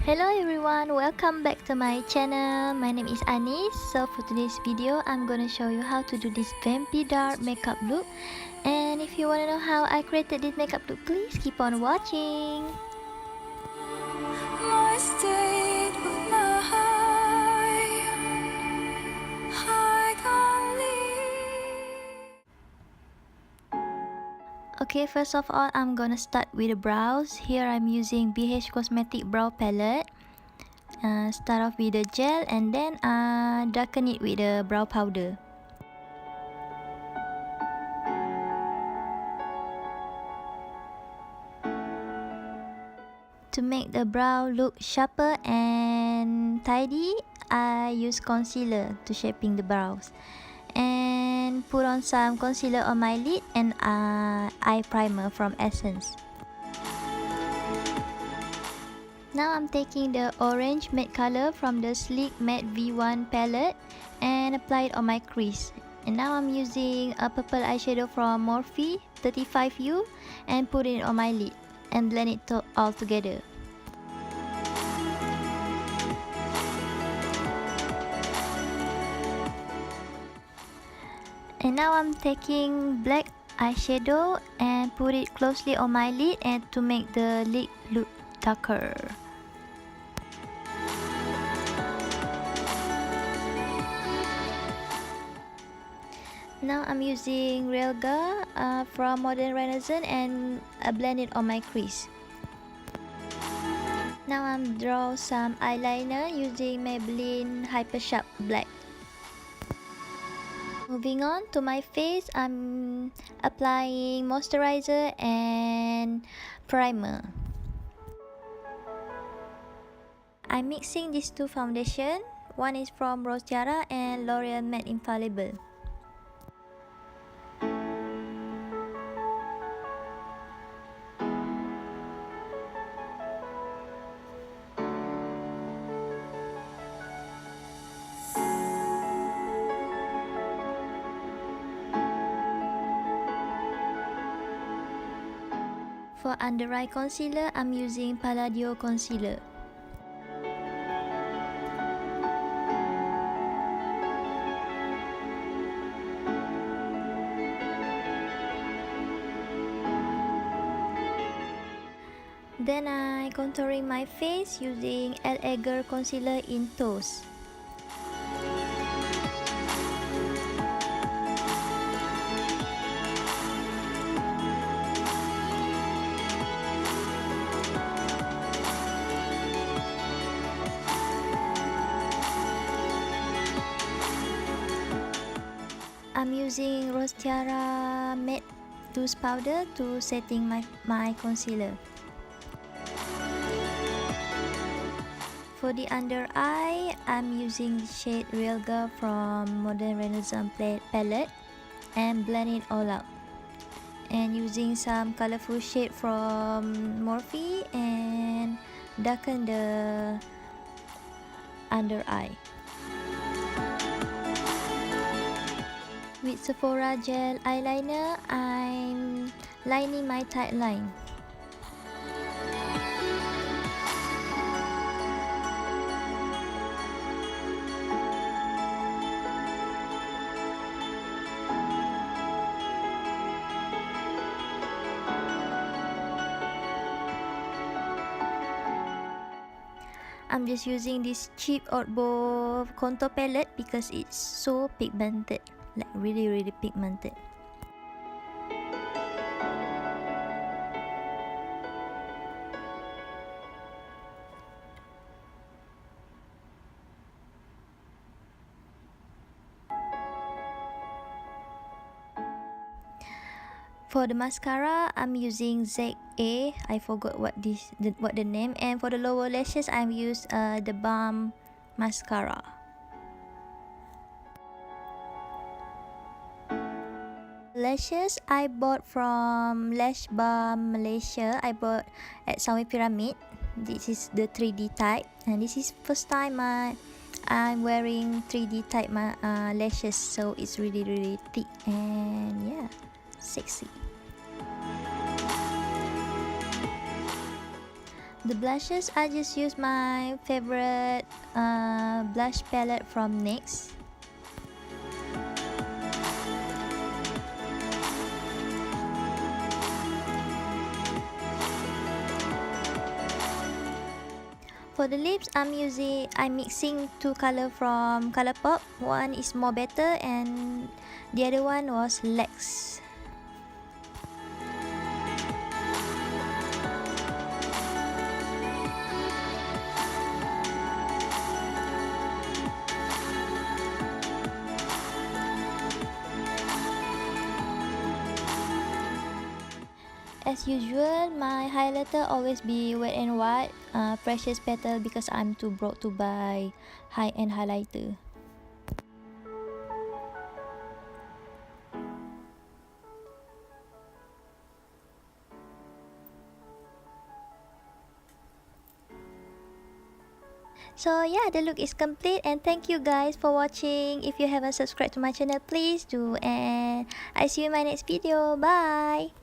Hello everyone, welcome back to my channel. My name is Anis. So for today's video, I'm gonna show you how to do this Vampy dark makeup look. And if you wanna know how I created this makeup look, please keep on watching. My state of mind, I can't leave. Okay, first of all, I'm gonna start with the brows. Here I'm using BH Cosmetic Brow Palette. Start off with the gel and then darken it with the brow powder. To make the brow look sharper and tidy, I use concealer to shaping the brows. And put on some concealer on my lid and eye primer from Essence. Now I'm taking the orange matte color from the Sleek Matte V1 palette and apply it on my crease. And now I'm using a purple eyeshadow from Morphe 35U and put it on my lid and blend it all together. And now I'm taking black eyeshadow and put it closely on my lid and to make the lid look darker. Now I'm using Realga from Modern Renaissance and blend it on my crease. Now I'm draw some eyeliner using Maybelline Hyper Sharp Black. Moving on to my face, I'm applying moisturizer and primer. I'm mixing these two foundations. One is from Rose Tiara and L'Oreal Matte Infallible. For under eye concealer, I'm using Palladio Concealer. Then I contouring my face using L. Agar Concealer in Toast. I'm using Rose Tiara Matte Loose Powder to setting my concealer. For the under eye, I'm using the shade Realga from Modern Renaissance palette and blend it all out. And using some colorful shade from Morphe and darken the under eye. With Sephora gel eyeliner, I'm lining my tight line. I'm just using this cheap Outbo contour palette because it's so pigmented, like really pigmented. For the mascara, I'm using ZA. I forgot what the name. And for the lower lashes, I've used the Balm mascara. Lashes I bought from Lash Bar Malaysia. I bought at Summery Pyramid. This is the 3D type, and this is first time I'm wearing 3D type lashes, so it's really thick and yeah, sexy. The blushes, I just use my favorite blush palette from NYX. For the lips, I'm mixing two color from Colourpop. One is More Better and the other one was Lex. As usual, my highlighter always be Wet n Wild Precious Petal because I'm too broke to buy high-end highlighter. So yeah, the look is complete, and thank you guys for watching. If you haven't subscribed to my channel, please do, and I see you in my next video. Bye!